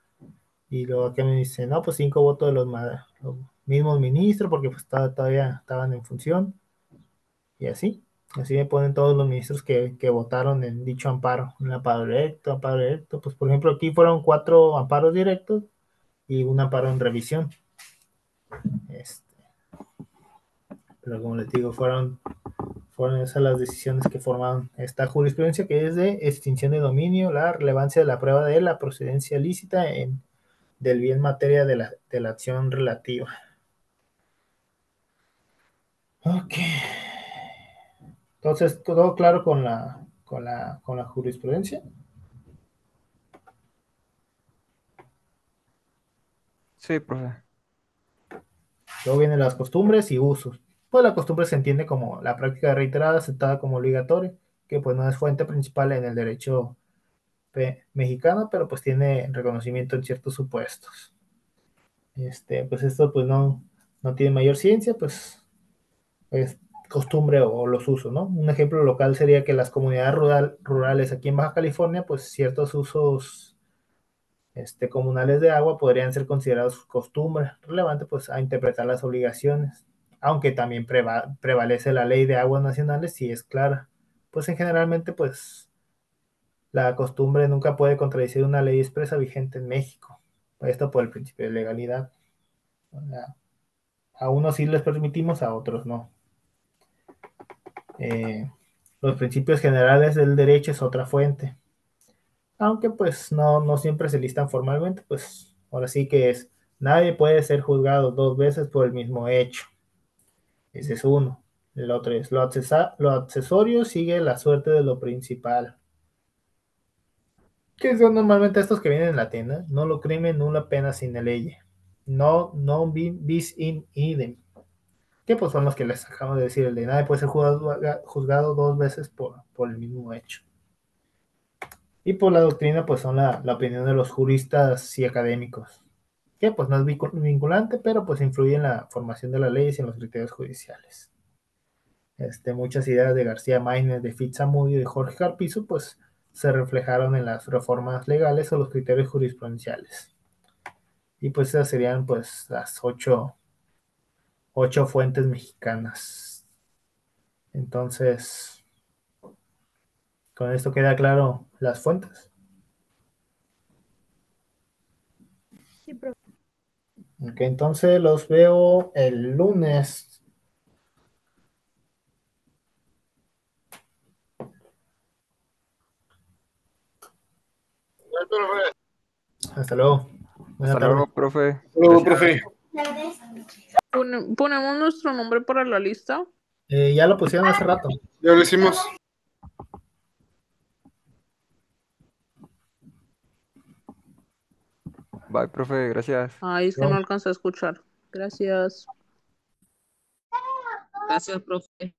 y luego aquí me dice, no, pues 5 votos de los mismos ministros, porque pues todavía estaban en función, y así me ponen todos los ministros que votaron en dicho amparo, un amparo directo, pues por ejemplo aquí fueron 4 amparos directos y un amparo en revisión. Pero como les digo, fueron esas las decisiones que formaron esta jurisprudencia, que es de extinción de dominio, la relevancia de la prueba de la procedencia lícita del bien materia de la acción relativa. Ok. Entonces, ¿todo claro con la jurisprudencia? Sí, profe. Luego vienen las costumbres y usos. Pues la costumbre se entiende como la práctica reiterada aceptada como obligatoria, que pues no es fuente principal en el derecho mexicano, pero pues tiene reconocimiento en ciertos supuestos. Pues esto pues no tiene mayor ciencia, pues es costumbre o los usos, ¿no? Un ejemplo local sería que las comunidades rurales aquí en Baja California, pues ciertos usos comunales de agua podrían ser considerados costumbre relevante pues a interpretar las obligaciones, aunque también prevalece la ley de aguas nacionales si es clara. Pues en generalmente pues la costumbre nunca puede contradecir una ley expresa vigente en México. Esto por el principio de legalidad. A unos sí les permitimos, a otros no. Los principios generales del derecho es otra fuente. Aunque pues no siempre se listan formalmente, pues ahora sí que es, nadie puede ser juzgado 2 veces por el mismo hecho. Ese es uno. El otro es, lo accesorio sigue la suerte de lo principal. Que son normalmente estos que vienen en la tienda. No lo crimen, nulla pena sine ley. No bis in idem. Que pues son los que les acabamos de decir, el de nadie puede ser juzgado 2 veces por el mismo hecho. Y por la doctrina, pues son la opinión de los juristas y académicos, que pues no es vinculante, pero pues influye en la formación de las leyes y en los criterios judiciales. Muchas ideas de García Maínez, de Fitzamaurice y de Jorge Carpizo, pues se reflejaron en las reformas legales o los criterios jurisprudenciales. Y pues esas serían pues las 8 fuentes mexicanas. Entonces, con esto queda claro las fuentes. Sí, profe. Ok, entonces los veo el lunes. Hasta luego. Buena Hasta tarde. luego, profe. Luego, Gracias. profe. ¿Ponemos nuestro nombre para la lista? Ya lo pusieron hace rato. Ya lo hicimos. Bye, profe. Gracias. Ay, es que no alcanza a escuchar. Gracias. Gracias, profe.